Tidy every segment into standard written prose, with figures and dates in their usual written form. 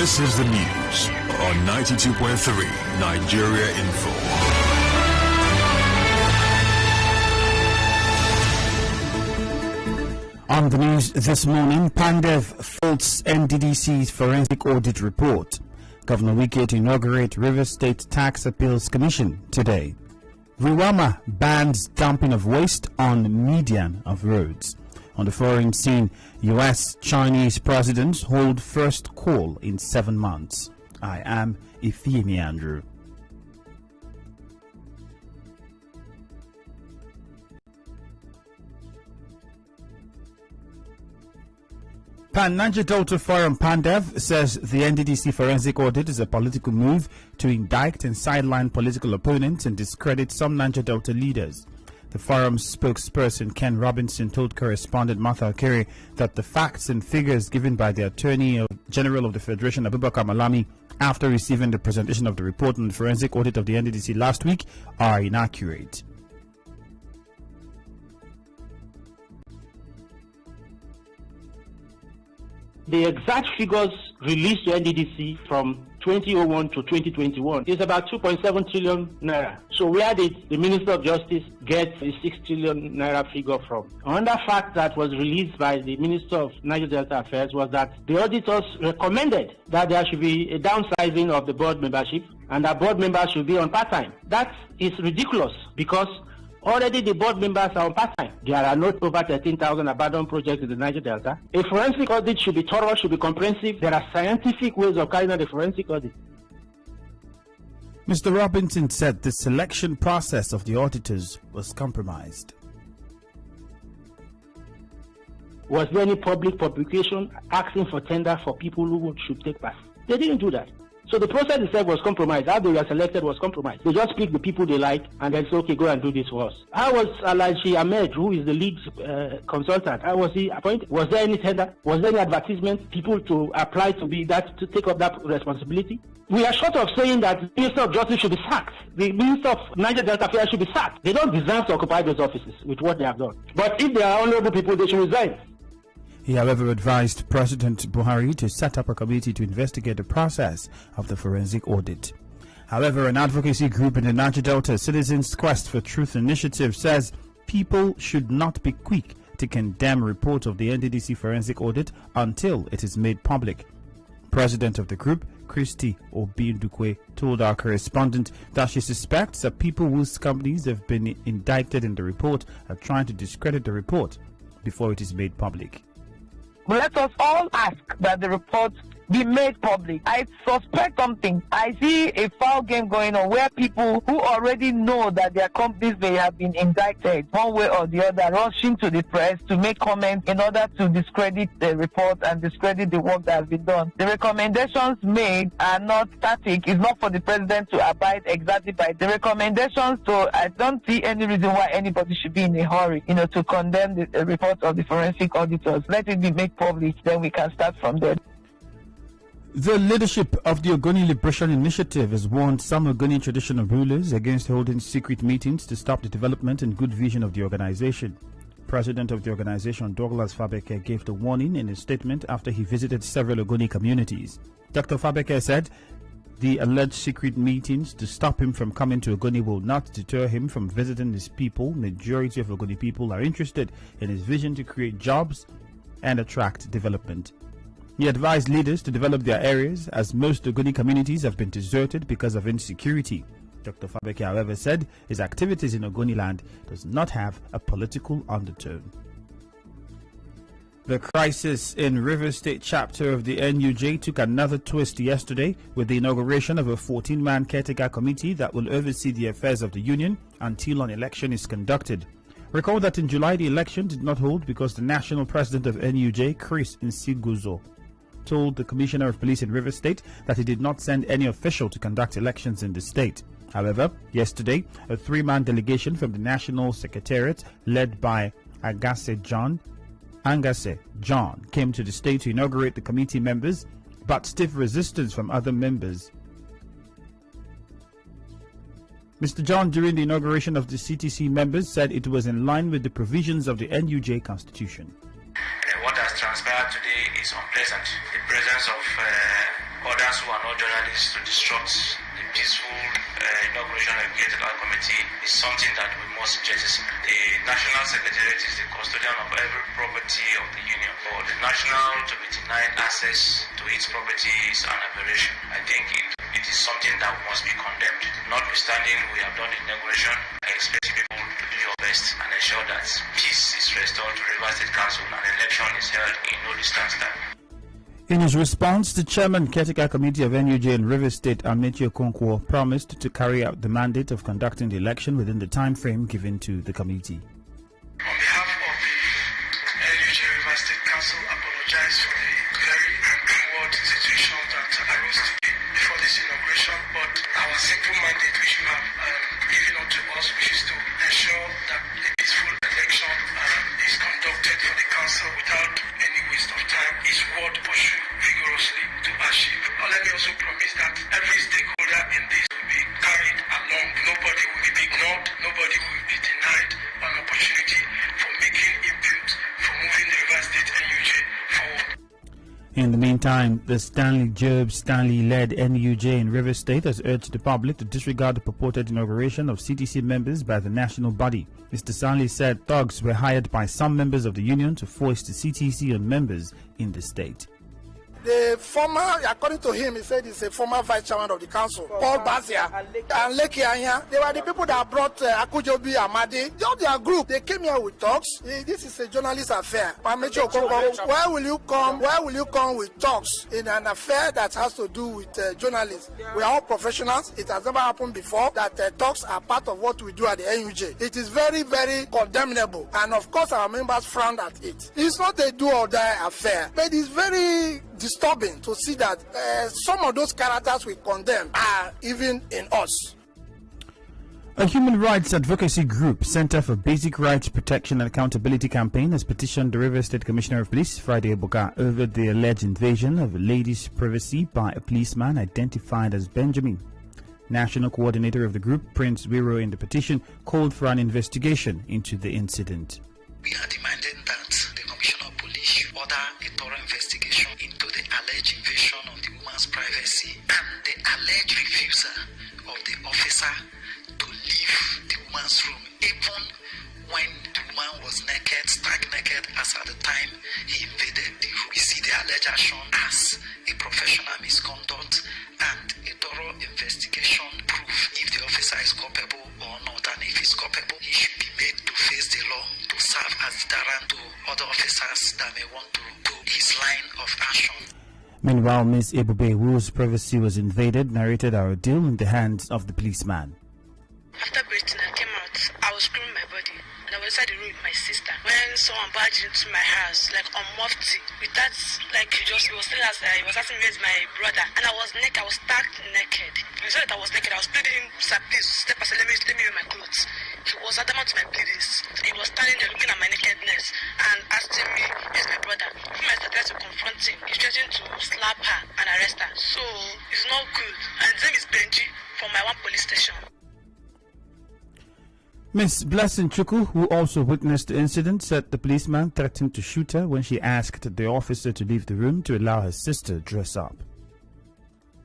This is the news on 92.3 Nigeria Info. On the news this morning, Pandev faults NDDC's forensic audit report. Governor Wike to inaugurate Rivers State Tax Appeals Commission today. Ruwama bans dumping of waste on median of roads. On the foreign scene, US-Chinese presidents hold first call in 7 months. I am Ifiemi Andrew. Pan-Niger Delta Forum Pandev says the NDDC forensic audit is a political move to indict and sideline political opponents and discredit some Niger Delta leaders. The forum's spokesperson Ken Robinson told correspondent Martha Okere that the facts and figures given by the Attorney General of the Federation, Abubakar Malami, after receiving the presentation of the report on the forensic audit of the NDDC last week are inaccurate. The exact figures released to NDDC from 2001 to 2021 is about 2.7 trillion naira. So where did the Minister of Justice get the 6 trillion naira figure from? Another fact that was released by the Minister of Niger Delta Affairs was that the auditors recommended that there should be a downsizing of the board membership and that board members should be on part-time. That is ridiculous because already the board members are on part-time. There are not over 13,000 abandoned projects in the Niger Delta. A forensic audit should be thorough, should be comprehensive. There are scientific ways of carrying out a forensic audit. Mr. Robinson said the selection process of the auditors was compromised. Was there any public publication asking for tender for people who should take part? They didn't do that. So the process itself was compromised. How they were selected was compromised. They just pick the people they like and then say, okay, go and do this for us. How was Alhaji Ahmed, who is the lead consultant, how was he appointed? Was there any tender? Was there any advertisement? People to apply to be that, to take up that responsibility? We are short of saying that the Minister of Justice should be sacked. The Minister of Niger Delta Affairs should be sacked. They don't deserve to occupy those offices with what they have done. But if they are honorable people, they should resign. He, however, advised President Buhari to set up a committee to investigate the process of the forensic audit. However, an advocacy group in the Niger Delta, Citizens Quest for Truth Initiative, says people should not be quick to condemn reports of the NDDC forensic audit until it is made public. President of the group, Christy Obindukwe, told our correspondent that she suspects that people whose companies have been indicted in the report are trying to discredit the report before it is made public. Let us all ask that the report be made public. I suspect something. I see a foul game going on where people who already know that their companies may have been indicted one way or the other rushing to the press to make comments in order to discredit the report and discredit the work that has been done. The recommendations made are not static. It's not for the president to abide exactly by the recommendations. So I don't see any reason why anybody should be in a hurry, to condemn the report of the forensic auditors. Let it be made public, then we can start from there. The leadership of the Ogoni Liberation Initiative has warned some Ogoni traditional rulers against holding secret meetings to stop the development and good vision of the organization. President of the organization, Douglas Fabeke, gave the warning in a statement after he visited several Ogoni communities. Dr. Fabeke said the alleged secret meetings to stop him from coming to Ogoni will not deter him from visiting his people. Majority of Ogoni people are interested in his vision to create jobs and attract development. He advised leaders to develop their areas as most Ogoni communities have been deserted because of insecurity. Dr. Fabeke, however, said his activities in Ogoni land does not have a political undertone. The crisis in Rivers State chapter of the NUJ took another twist yesterday with the inauguration of a 14-man caretaker committee that will oversee the affairs of the union until an election is conducted. Recall that in July the election did not hold because the national president of NUJ, Chris Nsiguzo, told the Commissioner of Police in Rivers State that he did not send any official to conduct elections in the state. However, yesterday, a 3-man delegation from the National Secretariat led by Angase John came to the state to inaugurate the committee members, but stiff resistance from other members. Mr. John, during the inauguration of the CTC members, said it was in line with the provisions of the NUJ Constitution. What has transpired today is unpleasant. The presence of others who are not journalists to disrupt the peaceful inauguration of the Electoral Committee is something that we must jettison. The National Secretariat is the custodian of every property of the Union. For the National to be denied access to its property is an aberration. I think it is something that must be condemned. Notwithstanding, we have done the inauguration. I expect people to do your best and ensure that peace is restored to Rivers State Council and election is held in no distance time. In his response, the chairman caretaker committee of NUJ in Rivers State, Amechi Okonkwo, promised to carry out the mandate of conducting the election within the time frame given to the committee. On behalf of the NUJ Rivers State Council, apologize for the very untoward situation that arose today before this inauguration, but our simple mandate which you have given unto us, which is to ensure that a peaceful election is conducted for the council without any waste of time, is what pursue vigorously to achieve. Let me also promise that every stakeholder in this will be carried along. Nobody will be ignored, nobody will be denied an opportunity for making input for moving the Rivers State NUJ forward. In the meantime, the Stanley-led NUJ in Rivers State has urged the public to disregard the purported inauguration of CTC members by the national body. Mr. Stanley said thugs were hired by some members of the union to foist the CTC on members in the state. The former, according to him, he said he's a former vice chairman of the council, Paul Basia, and Leki Anya. They were the people that brought Akujobi Amadi. Just their group, they came here with talks. This is a journalist affair. Amechi Okonkwo, where will you come with talks in an affair that has to do with journalists? We are all professionals. It has never happened before that talks are part of what we do at the NUJ. It is very, very condemnable. And of course, our members frown at it. It's not a do or die affair, but it's very disturbing to see that some of those characters we condemn are even in us. A human rights advocacy group, Center for Basic Rights Protection and Accountability Campaign, has petitioned the Rivers State Commissioner of Police, Friday Ebuka, over the alleged invasion of a lady's privacy by a policeman identified as Benjamin. National coordinator of the group, Prince Wiro, in the petition, called for an investigation into the incident. We are demanding that the Commissioner of Police should order a thorough investigation into the alleged invasion of the woman's privacy and the alleged refusal of the officer to leave the woman's room, even when the woman was naked, stark naked, as at the time he invaded the room. We see the alleged action as a professional misconduct, and a thorough investigation prove if the officer is culpable or not, and if he's culpable, he should be made to face the law to serve as deterrent to other officers that may want to do his line of action. Meanwhile, Ms. Ebube, whose privacy was invaded, narrated our ordeal in the hands of the policeman. After breathing, I came out. I was screaming my body, and I was inside the room with my sister. When someone barged into my house, like on mufti, with that, like he was still he was asking me where's my brother, and I was naked. I was stark naked. He said that I was naked. I was pleading him, sir, please step aside. Let me wear my clothes. He was adamant to my pleadings. He was standing there looking at my nakedness and asking me, "Where's my brother?" When I started to confront him, he threatened to slap her and arrest her. So it's not good. And his name is Benji from my one police station. Miss Blessing Chukwu, who also witnessed the incident, said the policeman threatened to shoot her when she asked the officer to leave the room to allow her sister dress up.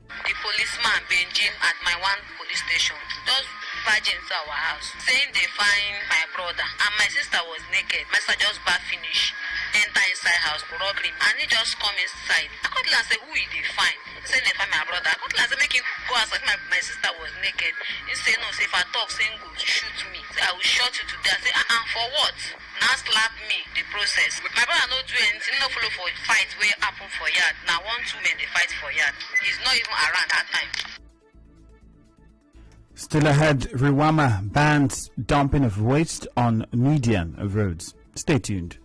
The policeman Benji at my one police station just barged into our house, saying they find my brother and my sister was naked. My sister just bath finish, enter inside house for robbery, and he just come inside. I called him and said, "Who did they find?" He said they find my brother. I called him and said, "Make him go outside." My sister was naked. He said, "No, say if I talk, say go shoot me. Say I will shoot you to death." I say, for what? Now slap me, the process. My brother no do anything, no follow for fight where happen for yard. Now 1-2 men they fight for yard. He's not even around that time. Still ahead, Riwama bans dumping of waste on median of roads. Stay tuned.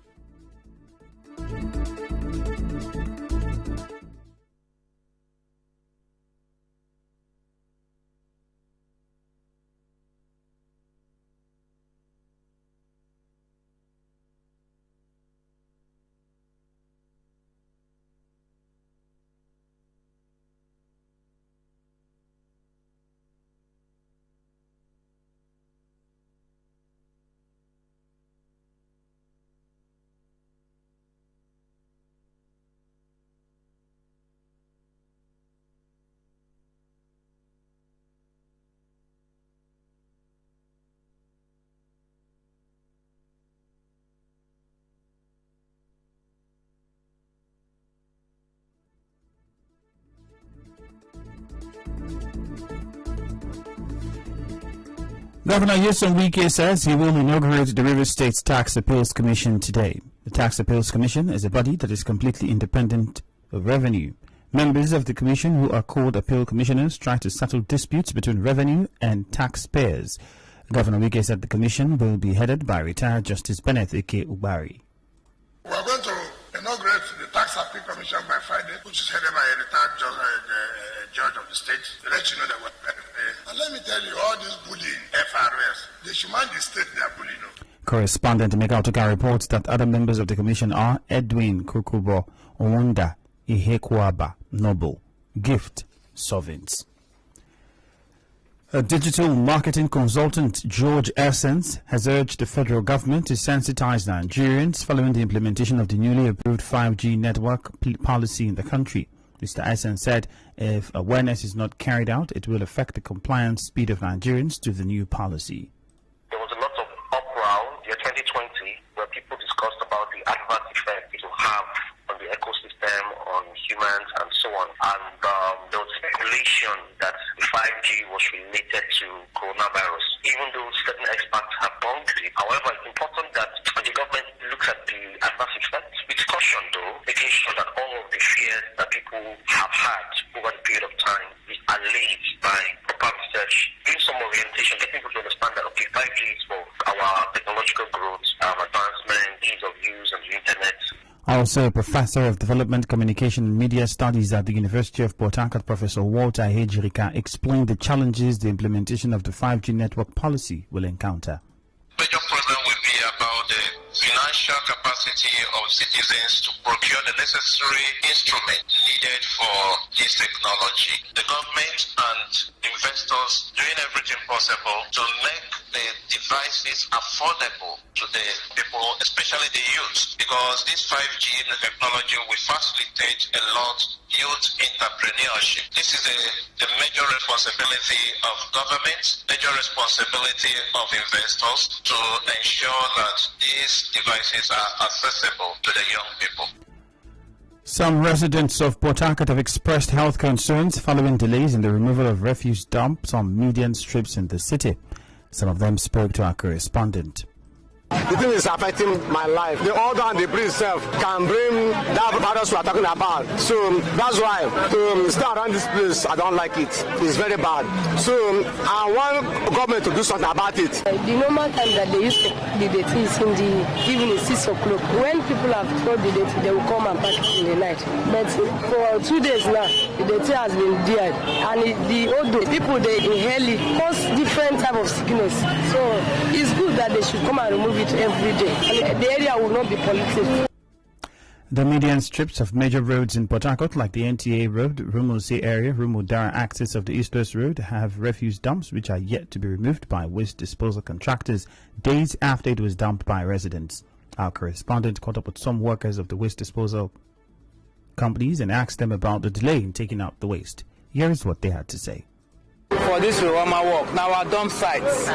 Governor Nyesom Wike says he will inaugurate the Rivers State's Tax Appeals Commission today. The Tax Appeals Commission is a body that is completely independent of revenue. Members of the commission, who are called appeal commissioners, try to settle disputes between revenue and taxpayers. Governor Wike said the commission will be headed by retired Justice Bennett Ike Ubari. We are going to inaugurate the Tax Appeal Commission by Friday, which is headed by a retired judge of the state. To let you know that and let me tell you, all this bullying, FRS, they should mind the state they are bullying. Correspondent Emeka Otuka reports that other members of the commission are Edwin Kukubo, Owunda, Ihekwaba, Noble, Gift, Sovins. A digital marketing consultant, George Essence, has urged the federal government to sensitize Nigerians following the implementation of the newly approved 5G network policy in the country. Mr. Essence said if awareness is not carried out, it will affect the compliance speed of Nigerians to the new policy. There was a lot of uproar in 2020 where people discussed about the adverse effect it will have on the ecosystem, on humans, and so on. And there was speculation that the 5G was related to coronavirus, even though certain experts have bunked it. However, it's important that the government looks at the adverse effect with caution, though, making sure that all of the fears that people have had over the period of time is allayed by proper research, doing some orientation, getting people to understand that, okay, 5G is for our technological growth, advancement, ease of use, and the internet. Also, a professor of development, communication, and media studies at the University of Port Harcourt, Professor Walter Hejrika, explained the challenges the implementation of the 5G network policy will encounter. The major problem will be about the financial capacity of citizens to procure the necessary instrument needed for this technology. The government and investors doing everything possible to make the devices affordable to the people, especially the youth, because this 5G technology will facilitate a lot youth entrepreneurship. This is the major responsibility of government, major responsibility of investors to ensure that these devices are accessible to the young people. Some residents of Port Harcourt have expressed health concerns following delays in the removal of refuse dumps on median strips in the city. Some of them spoke to our correspondent. The thing is affecting my life. The odor and the breeze itself can bring that virus we are talking about. So that's why to stay around this place, I don't like it. It's very bad. So I want government to do something about it. The normal time that they used to pack the dirty is in the evening, 6 o'clock. When people have thrown the dirty, they will come and pack it in the night. But for 2 days now, the dirty has been there. And the odor, people, they inhale it, cause different type of sickness. So it's good that they should come and remove it every day. And the area will not be polluted. The median strips of major roads in Port Harcourt, like the NTA Road, Rumosey area, Rumodara axis of the East-West Road, have refuse dumps which are yet to be removed by waste disposal contractors days after it was dumped by residents. Our correspondent caught up with some workers of the waste disposal companies and asked them about the delay in taking out the waste. Here is what they had to say. For this Rwama work, now our dump sites,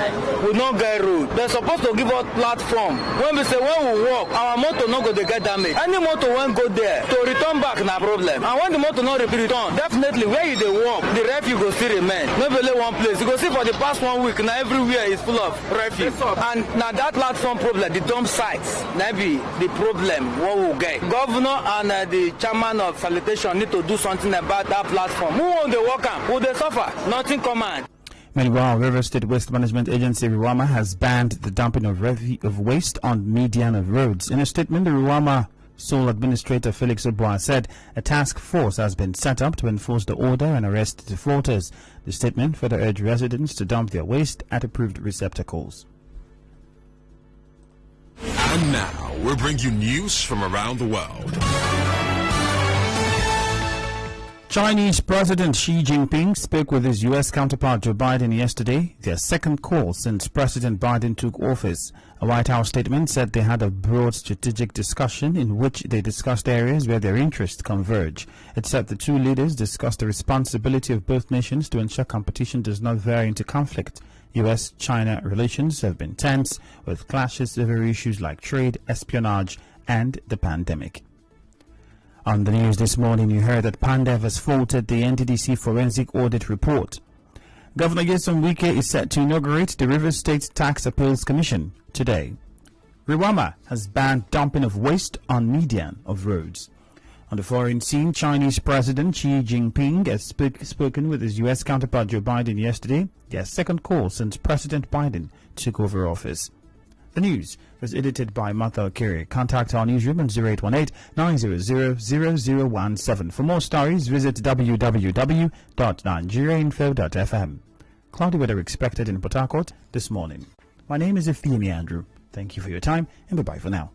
we don't get road. They're supposed to give us platform. When we say when we walk, our motor not go to get damaged. Any motor won't go there to return back, no problem. And when the motor not return, definitely where you they walk, the refuse will still remain. Not only one place. You go see for the past 1 week, now everywhere is full of refuse. And now that platform problem, the dump sites, maybe the problem what we'll get. Governor and the chairman of sanitation need to do something about that platform. Who won't they walk on? Will they suffer? Nothing command. Meanwhile, River State Waste Management Agency Ruwama has banned the dumping of waste on median of roads. In a statement, the Ruwama sole administrator Felix Oboa said a task force has been set up to enforce the order and arrest defaulters. The statement further urged residents to dump their waste at approved receptacles. And now we'll bring you news from around the world. Chinese President Xi Jinping spoke with his U.S. counterpart Joe Biden yesterday, their second call since President Biden took office. A White House statement said they had a broad strategic discussion in which they discussed areas where their interests converge. It said the two leaders discussed the responsibility of both nations to ensure competition does not veer into conflict. U.S.-China relations have been tense, with clashes over issues like trade, espionage, and the pandemic. On the news this morning, you heard that Pandev has faulted the NDDC forensic audit report. Governor Nyesom Wike is set to inaugurate the Rivers State Tax Appeals Commission today. Rwanda has banned dumping of waste on median of roads. On the foreign scene, Chinese President Xi Jinping has spoken with his U.S. counterpart Joe Biden yesterday, their second call since President Biden took over office. The news was edited by Martha Okiri. Contact our newsroom on 0818-900-0017. For more stories, visit www.nigeriainfo.fm. Cloudy weather expected in Port Harcourt this morning. My name is Ifiemi Andrew. Thank you for your time and bye-bye for now.